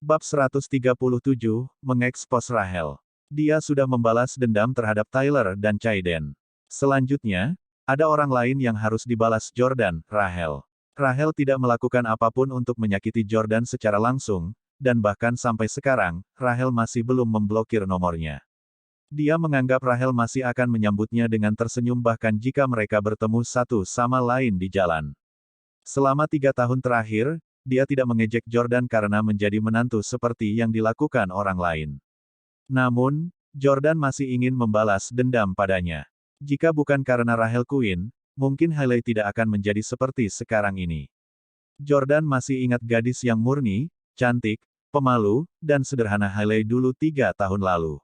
Bab 137, mengekspos Rachel. Dia sudah membalas dendam terhadap Tyler dan Caden. Selanjutnya, ada orang lain yang harus dibalas Jordan, Rachel. Rachel tidak melakukan apapun untuk menyakiti Jordan secara langsung, dan bahkan sampai sekarang, Rachel masih belum memblokir nomornya. Dia menganggap Rachel masih akan menyambutnya dengan tersenyum bahkan jika mereka bertemu satu sama lain di jalan. Selama 3 tahun terakhir, dia tidak mengejek Jordan karena menjadi menantu seperti yang dilakukan orang lain. Namun, Jordan masih ingin membalas dendam padanya. Jika bukan karena Rachel Quinn, mungkin Hailey tidak akan menjadi seperti sekarang ini. Jordan masih ingat gadis yang murni, cantik, pemalu, dan sederhana Hailey dulu 3 tahun lalu.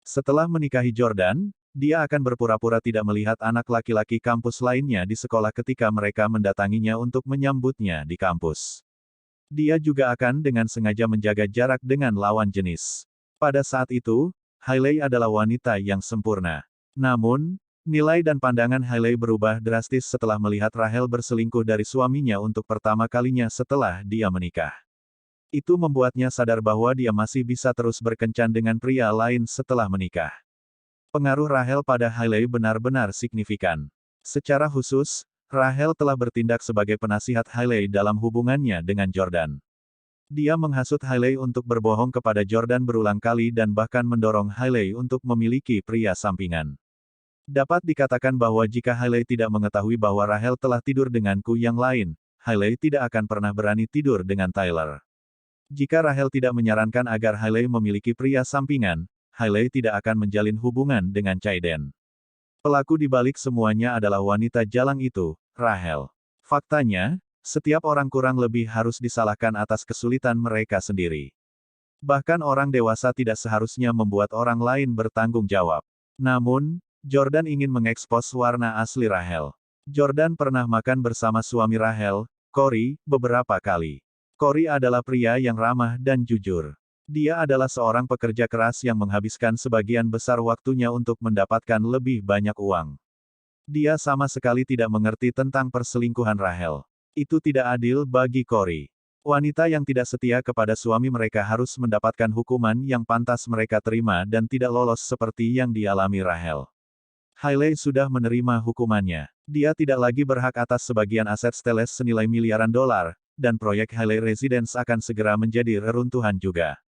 Setelah menikahi Jordan, dia akan berpura-pura tidak melihat anak laki-laki kampus lainnya di sekolah ketika mereka mendatanginya untuk menyambutnya di kampus. Dia juga akan dengan sengaja menjaga jarak dengan lawan jenis. Pada saat itu, Hailey adalah wanita yang sempurna. Namun, nilai dan pandangan Hailey berubah drastis setelah melihat Rachel berselingkuh dari suaminya untuk pertama kalinya setelah dia menikah. Itu membuatnya sadar bahwa dia masih bisa terus berkencan dengan pria lain setelah menikah. Pengaruh Rachel pada Hailey benar-benar signifikan. Secara khusus, Rachel telah bertindak sebagai penasihat Hailey dalam hubungannya dengan Jordan. Dia menghasut Hailey untuk berbohong kepada Jordan berulang kali dan bahkan mendorong Hailey untuk memiliki pria sampingan. Dapat dikatakan bahwa jika Hailey tidak mengetahui bahwa Rachel telah tidur denganku yang lain, Hailey tidak akan pernah berani tidur dengan Tyler. Jika Rachel tidak menyarankan agar Hailey memiliki pria sampingan, Hailey tidak akan menjalin hubungan dengan Caden. Pelaku di balik semuanya adalah wanita jalang itu, Rachel. Faktanya, setiap orang kurang lebih harus disalahkan atas kesulitan mereka sendiri. Bahkan orang dewasa tidak seharusnya membuat orang lain bertanggung jawab. Namun, Jordan ingin mengekspos warna asli Rachel. Jordan pernah makan bersama suami Rachel, Corey, beberapa kali. Corey adalah pria yang ramah dan jujur. Dia adalah seorang pekerja keras yang menghabiskan sebagian besar waktunya untuk mendapatkan lebih banyak uang. Dia sama sekali tidak mengerti tentang perselingkuhan Rachel. Itu tidak adil bagi Corey. Wanita yang tidak setia kepada suami mereka harus mendapatkan hukuman yang pantas mereka terima dan tidak lolos seperti yang dialami Rachel. Hailey sudah menerima hukumannya. Dia tidak lagi berhak atas sebagian aset Steles senilai miliaran dolar, dan proyek Hailey Residence akan segera menjadi reruntuhan juga.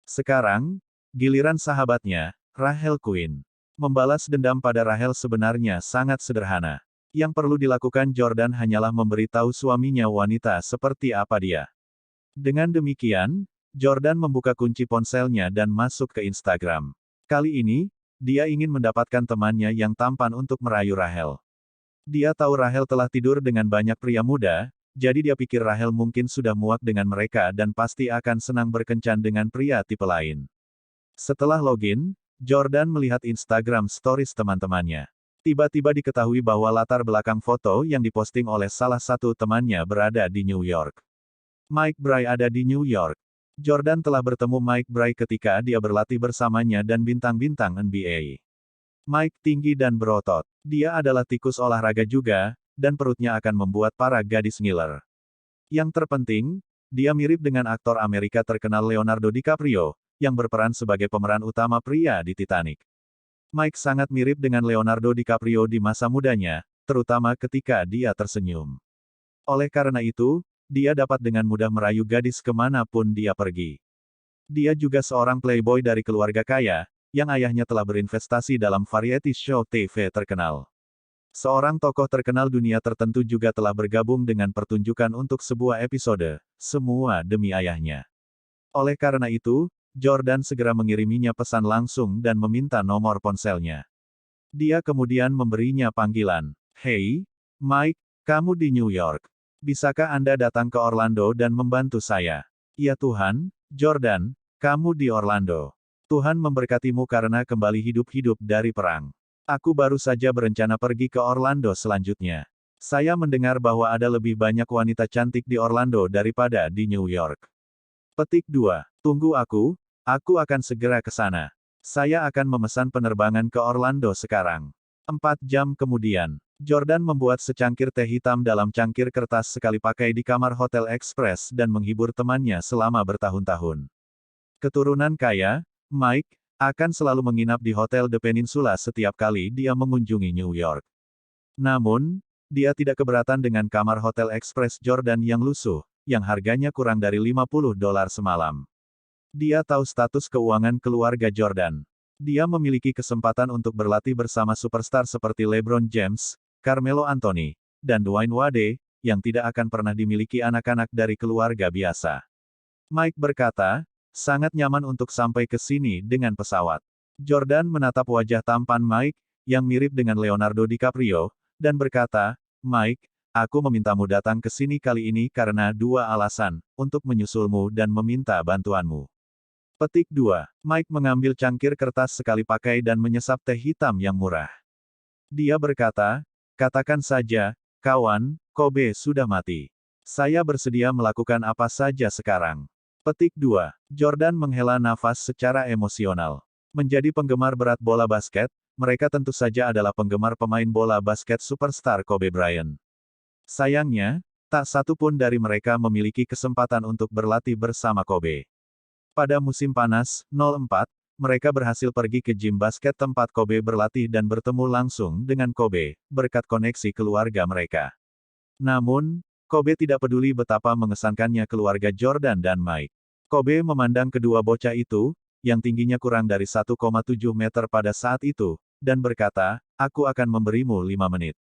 Sekarang, giliran sahabatnya, Rachel Quinn. Membalas dendam pada Rachel sebenarnya sangat sederhana. Yang perlu dilakukan Jordan hanyalah memberitahu suaminya wanita seperti apa dia. Dengan demikian, Jordan membuka kunci ponselnya dan masuk ke Instagram. Kali ini, dia ingin mendapatkan temannya yang tampan untuk merayu Rachel. Dia tahu Rachel telah tidur dengan banyak pria muda, jadi dia pikir Rachel mungkin sudah muak dengan mereka dan pasti akan senang berkencan dengan pria tipe lain. Setelah login, Jordan melihat Instagram stories teman-temannya. Tiba-tiba diketahui bahwa latar belakang foto yang diposting oleh salah satu temannya berada di New York. Mike Bray ada di New York. Jordan telah bertemu Mike Bray ketika dia berlatih bersamanya dan bintang-bintang NBA. Mike tinggi dan berotot. Dia adalah tikus olahraga juga, dan perutnya akan membuat para gadis ngiler. Yang terpenting, dia mirip dengan aktor Amerika terkenal Leonardo DiCaprio, yang berperan sebagai pemeran utama pria di Titanic. Mike sangat mirip dengan Leonardo DiCaprio di masa mudanya, terutama ketika dia tersenyum. Oleh karena itu, dia dapat dengan mudah merayu gadis kemanapun dia pergi. Dia juga seorang playboy dari keluarga kaya, yang ayahnya telah berinvestasi dalam variety show TV terkenal. Seorang tokoh terkenal dunia tertentu juga telah bergabung dengan pertunjukan untuk sebuah episode, semua demi ayahnya. Oleh karena itu, Jordan segera mengiriminya pesan langsung dan meminta nomor ponselnya. Dia kemudian memberinya panggilan. "Hey, Mike, kamu di New York. Bisakah Anda datang ke Orlando dan membantu saya?" "Ya Tuhan, Jordan, kamu di Orlando. Tuhan memberkatimu karena kembali hidup-hidup dari perang. Aku baru saja berencana pergi ke Orlando selanjutnya. Saya mendengar bahwa ada lebih banyak wanita cantik di Orlando daripada di New York." Petik 2. Tunggu aku akan segera ke sana. Saya akan memesan penerbangan ke Orlando sekarang. 4 jam kemudian. Jordan membuat secangkir teh hitam dalam cangkir kertas sekali pakai di kamar Hotel Express dan menghibur temannya selama bertahun-tahun. Keturunan kaya, Mike, akan selalu menginap di Hotel The Peninsula setiap kali dia mengunjungi New York. Namun, dia tidak keberatan dengan kamar Hotel Express Jordan yang lusuh, yang harganya kurang dari $50 semalam. Dia tahu status keuangan keluarga Jordan. Dia memiliki kesempatan untuk berlatih bersama superstar seperti LeBron James, Carmelo Anthony, dan Dwayne Wade, yang tidak akan pernah dimiliki anak-anak dari keluarga biasa. Mike berkata, sangat nyaman untuk sampai ke sini dengan pesawat. Jordan menatap wajah tampan Mike, yang mirip dengan Leonardo DiCaprio, dan berkata, Mike, aku memintamu datang ke sini kali ini karena dua alasan, untuk menyusulmu dan meminta bantuanmu. Petik 2. Mike mengambil cangkir kertas sekali pakai dan menyesap teh hitam yang murah. Dia berkata, katakan saja, kawan, Kobe sudah mati. Saya bersedia melakukan apa saja sekarang. Petik 2. Jordan menghela nafas secara emosional. Menjadi penggemar berat bola basket, mereka tentu saja adalah penggemar pemain bola basket superstar Kobe Bryant. Sayangnya, tak satu pun dari mereka memiliki kesempatan untuk berlatih bersama Kobe. Pada musim panas, 04, mereka berhasil pergi ke gym basket tempat Kobe berlatih dan bertemu langsung dengan Kobe, berkat koneksi keluarga mereka. Namun, Kobe tidak peduli betapa mengesankannya keluarga Jordan dan Mike. Kobe memandang kedua bocah itu, yang tingginya kurang dari 1,7 meter pada saat itu, dan berkata, aku akan memberimu 5 menit.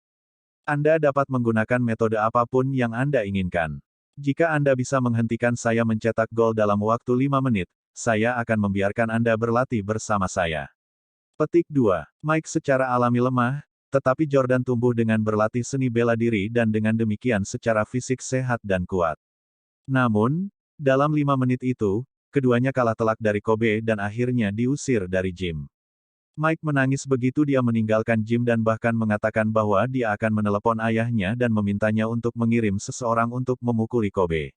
Anda dapat menggunakan metode apapun yang Anda inginkan. Jika Anda bisa menghentikan saya mencetak gol dalam waktu 5 menit, saya akan membiarkan Anda berlatih bersama saya. Petik 2. Mike secara alami lemah, tetapi Jordan tumbuh dengan berlatih seni bela diri dan dengan demikian secara fisik sehat dan kuat. Namun, dalam 5 menit itu, keduanya kalah telak dari Kobe dan akhirnya diusir dari gym. Mike menangis begitu dia meninggalkan gym dan bahkan mengatakan bahwa dia akan menelepon ayahnya dan memintanya untuk mengirim seseorang untuk memukuli Kobe.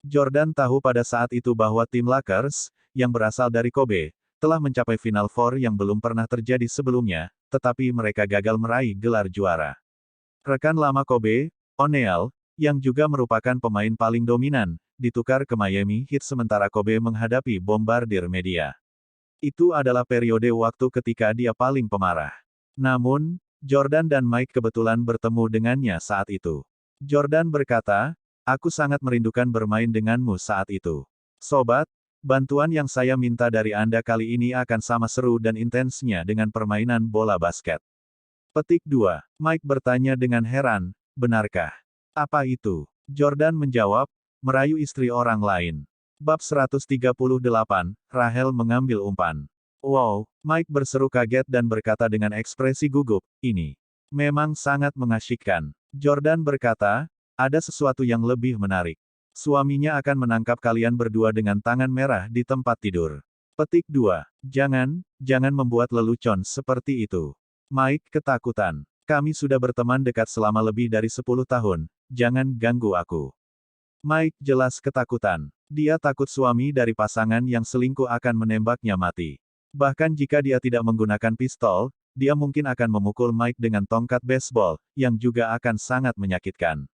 Jordan tahu pada saat itu bahwa tim Lakers, yang berasal dari Kobe, telah mencapai Final Four yang belum pernah terjadi sebelumnya, tetapi mereka gagal meraih gelar juara. Rekan lama Kobe, O'Neal, yang juga merupakan pemain paling dominan, ditukar ke Miami Heat sementara Kobe menghadapi bombardir media. Itu adalah periode waktu ketika dia paling pemarah. Namun, Jordan dan Mike kebetulan bertemu dengannya saat itu. Jordan berkata, aku sangat merindukan bermain denganmu saat itu. Sobat, bantuan yang saya minta dari Anda kali ini akan sama seru dan intensnya dengan permainan bola basket. Petik 2. Mike bertanya dengan heran, benarkah? Apa itu? Jordan menjawab, merayu istri orang lain. Bab 138, Rachel mengambil umpan. Wow, Mike berseru kaget dan berkata dengan ekspresi gugup, ini memang sangat mengasyikkan. Jordan berkata, ada sesuatu yang lebih menarik. Suaminya akan menangkap kalian berdua dengan tangan merah di tempat tidur. Petik 2. Jangan membuat lelucon seperti itu. Mike ketakutan. Kami sudah berteman dekat selama lebih dari 10 tahun, jangan ganggu aku. Mike jelas ketakutan. Dia takut suami dari pasangan yang selingkuh akan menembaknya mati. Bahkan jika dia tidak menggunakan pistol, dia mungkin akan memukul Mike dengan tongkat baseball, yang juga akan sangat menyakitkan.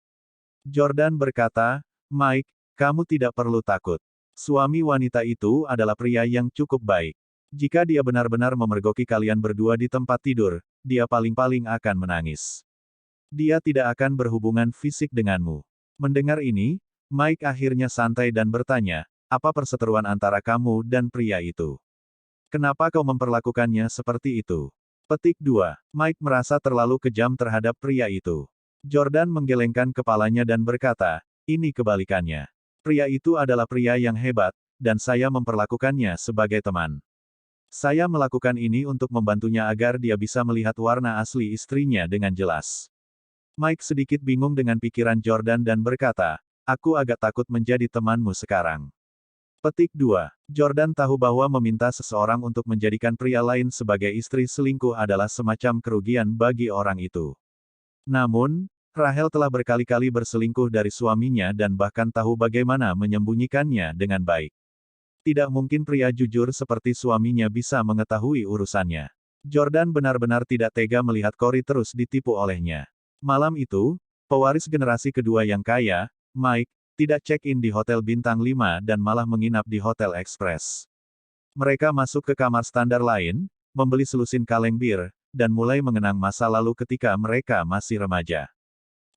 Jordan berkata, Mike, kamu tidak perlu takut. Suami wanita itu adalah pria yang cukup baik. Jika dia benar-benar memergoki kalian berdua di tempat tidur, dia paling-paling akan menangis. Dia tidak akan berhubungan fisik denganmu. Mendengar ini, Mike akhirnya santai dan bertanya, apa perseteruan antara kamu dan pria itu? Kenapa kau memperlakukannya seperti itu? Petik 2. Mike merasa terlalu kejam terhadap pria itu. Jordan menggelengkan kepalanya dan berkata, ini kebalikannya. Pria itu adalah pria yang hebat, dan saya memperlakukannya sebagai teman. Saya melakukan ini untuk membantunya agar dia bisa melihat warna asli istrinya dengan jelas. Mike sedikit bingung dengan pikiran Jordan dan berkata, aku agak takut menjadi temanmu sekarang. Petik 2. Jordan tahu bahwa meminta seseorang untuk menjadikan pria lain sebagai istri selingkuh adalah semacam kerugian bagi orang itu. Namun, Rachel telah berkali-kali berselingkuh dari suaminya dan bahkan tahu bagaimana menyembunyikannya dengan baik. Tidak mungkin pria jujur seperti suaminya bisa mengetahui urusannya. Jordan benar-benar tidak tega melihat Corey terus ditipu olehnya. Malam itu, pewaris generasi kedua yang kaya, Mike, tidak check-in di hotel bintang 5 dan malah menginap di hotel ekspres. Mereka masuk ke kamar standar lain, membeli selusin kaleng bir, dan mulai mengenang masa lalu ketika mereka masih remaja.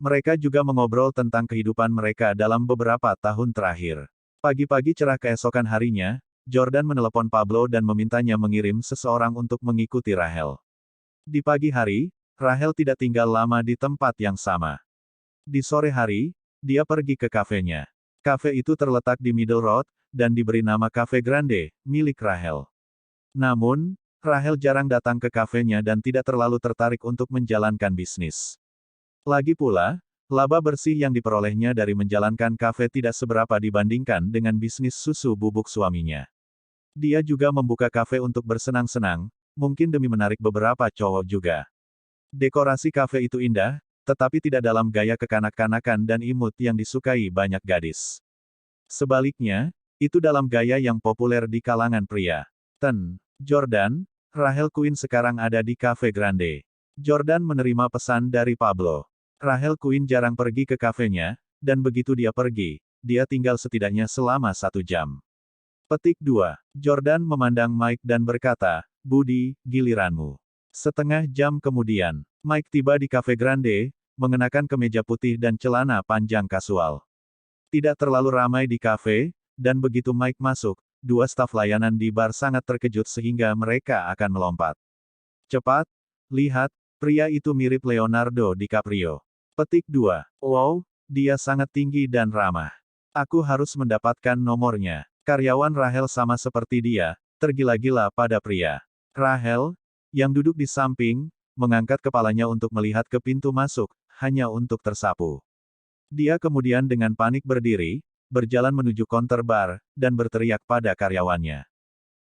Mereka juga mengobrol tentang kehidupan mereka dalam beberapa tahun terakhir. Pagi-pagi cerah keesokan harinya, Jordan menelepon Pablo dan memintanya mengirim seseorang untuk mengikuti Rachel. Di pagi hari, Rachel tidak tinggal lama di tempat yang sama. Di sore hari, dia pergi ke kafenya. Kafe itu terletak di Middle Road, dan diberi nama Cafe Grande, milik Rachel. Namun, Rachel jarang datang ke kafenya dan tidak terlalu tertarik untuk menjalankan bisnis. Lagi pula, laba bersih yang diperolehnya dari menjalankan kafe tidak seberapa dibandingkan dengan bisnis susu bubuk suaminya. Dia juga membuka kafe untuk bersenang-senang, mungkin demi menarik beberapa cowok juga. Dekorasi kafe itu indah, tetapi tidak dalam gaya kekanak-kanakan dan imut yang disukai banyak gadis. Sebaliknya, itu dalam gaya yang populer di kalangan pria. Jordan, Rachel Quinn sekarang ada di Cafe Grande. Jordan menerima pesan dari Pablo. Rachel Quinn jarang pergi ke kafenya, dan begitu dia pergi, dia tinggal setidaknya selama 1 jam. Petik 2. Jordan memandang Mike dan berkata, "Budi, giliranmu." Setengah jam kemudian, Mike tiba di Cafe Grande, mengenakan kemeja putih dan celana panjang kasual. Tidak terlalu ramai di kafe, dan begitu Mike masuk, 2 staf layanan di bar sangat terkejut sehingga mereka akan melompat. "Cepat, lihat, pria itu mirip Leonardo DiCaprio." Petik 2. "Wow, dia sangat tinggi dan ramah. Aku harus mendapatkan nomornya." Karyawan Rachel sama seperti dia, tergila-gila pada pria. Rachel, yang duduk di samping, mengangkat kepalanya untuk melihat ke pintu masuk, hanya untuk tersapu. Dia kemudian dengan panik berdiri, berjalan menuju counter bar, dan berteriak pada karyawannya.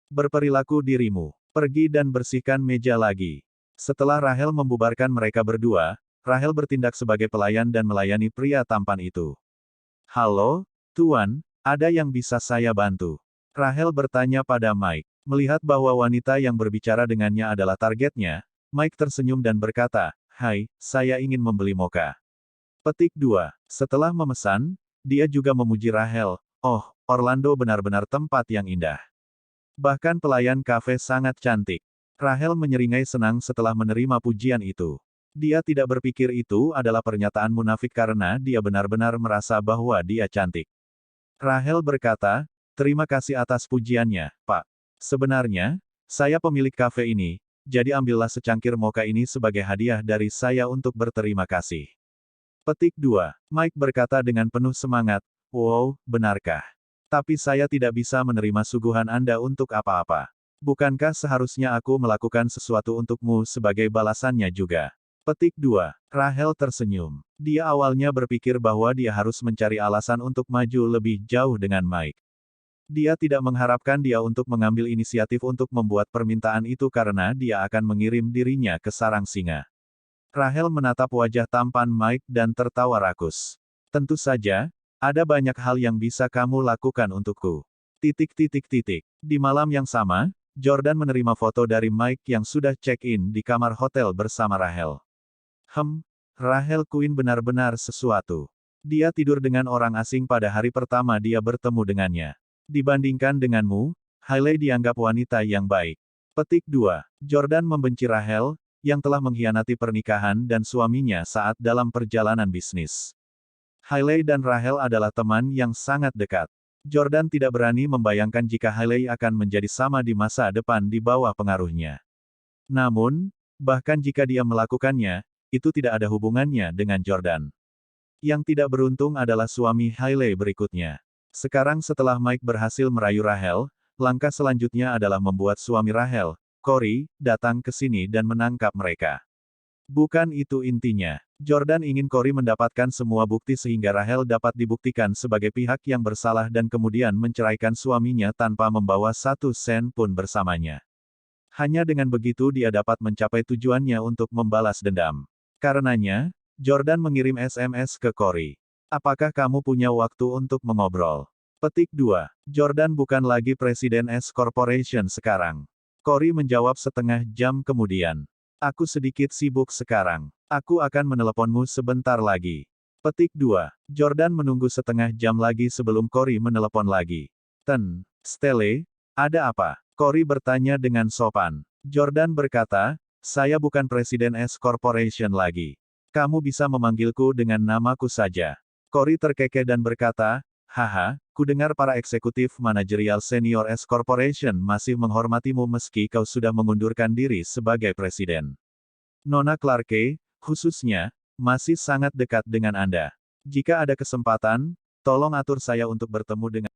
"Berperilaku dirimu. Pergi dan bersihkan meja lagi." Setelah Rachel membubarkan mereka berdua, Rachel bertindak sebagai pelayan dan melayani pria tampan itu. "Halo, Tuan, ada yang bisa saya bantu?" Rachel bertanya pada Mike. Melihat bahwa wanita yang berbicara dengannya adalah targetnya, Mike tersenyum dan berkata, "Hai, saya ingin membeli mocha." Petik 2. Setelah memesan, dia juga memuji Rachel. "Oh, Orlando benar-benar tempat yang indah. Bahkan pelayan kafe sangat cantik." Rachel menyeringai senang setelah menerima pujian itu. Dia tidak berpikir itu adalah pernyataan munafik karena dia benar-benar merasa bahwa dia cantik. Rachel berkata, "Terima kasih atas pujiannya, Pak. Sebenarnya, saya pemilik kafe ini, jadi ambillah secangkir mocha ini sebagai hadiah dari saya untuk berterima kasih." Petik 2. Mike berkata dengan penuh semangat, "Wow, benarkah? Tapi saya tidak bisa menerima suguhan Anda untuk apa-apa. Bukankah seharusnya aku melakukan sesuatu untukmu sebagai balasannya juga?" Petik 2. Rachel tersenyum. Dia awalnya berpikir bahwa dia harus mencari alasan untuk maju lebih jauh dengan Mike. Dia tidak mengharapkan dia untuk mengambil inisiatif untuk membuat permintaan itu karena dia akan mengirim dirinya ke sarang singa. Rachel menatap wajah tampan Mike dan tertawa rakus. "Tentu saja, ada banyak hal yang bisa kamu lakukan untukku." Di malam yang sama, Jordan menerima foto dari Mike yang sudah check-in di kamar hotel bersama Rachel. Rachel Quinn benar-benar sesuatu. Dia tidur dengan orang asing pada hari pertama dia bertemu dengannya. Dibandingkan denganmu, Hailey dianggap wanita yang baik. Petik 2. Jordan membenci Rachel, yang telah mengkhianati pernikahan dan suaminya saat dalam perjalanan bisnis. Hailey dan Rachel adalah teman yang sangat dekat. Jordan tidak berani membayangkan jika Hailey akan menjadi sama di masa depan di bawah pengaruhnya. Namun, bahkan jika dia melakukannya, itu tidak ada hubungannya dengan Jordan. Yang tidak beruntung adalah suami Hailey berikutnya. Sekarang setelah Mike berhasil merayu Rachel, langkah selanjutnya adalah membuat suami Rachel, Corey, datang ke sini dan menangkap mereka. Bukan itu intinya. Jordan ingin Corey mendapatkan semua bukti sehingga Rachel dapat dibuktikan sebagai pihak yang bersalah dan kemudian menceraikan suaminya tanpa membawa 1 sen pun bersamanya. Hanya dengan begitu dia dapat mencapai tujuannya untuk membalas dendam. Karenanya, Jordan mengirim SMS ke Corey. "Apakah kamu punya waktu untuk mengobrol?" Petik 2. Jordan bukan lagi presiden S Corporation sekarang. Corey menjawab setengah jam kemudian. "Aku sedikit sibuk sekarang. Aku akan meneleponmu sebentar lagi. Petik 2. Jordan menunggu setengah jam lagi sebelum Cory menelepon lagi. Stele, ada apa? Cory bertanya dengan sopan. Jordan berkata, saya bukan Presiden S Corporation lagi. Kamu bisa memanggilku dengan namaku saja. Cory terkekeh dan berkata, haha, kudengar para eksekutif manajerial senior S Corporation masih menghormatimu meski kau sudah mengundurkan diri sebagai presiden. Nona Clarke, khususnya, masih sangat dekat dengan Anda. Jika ada kesempatan, tolong atur saya untuk bertemu dengan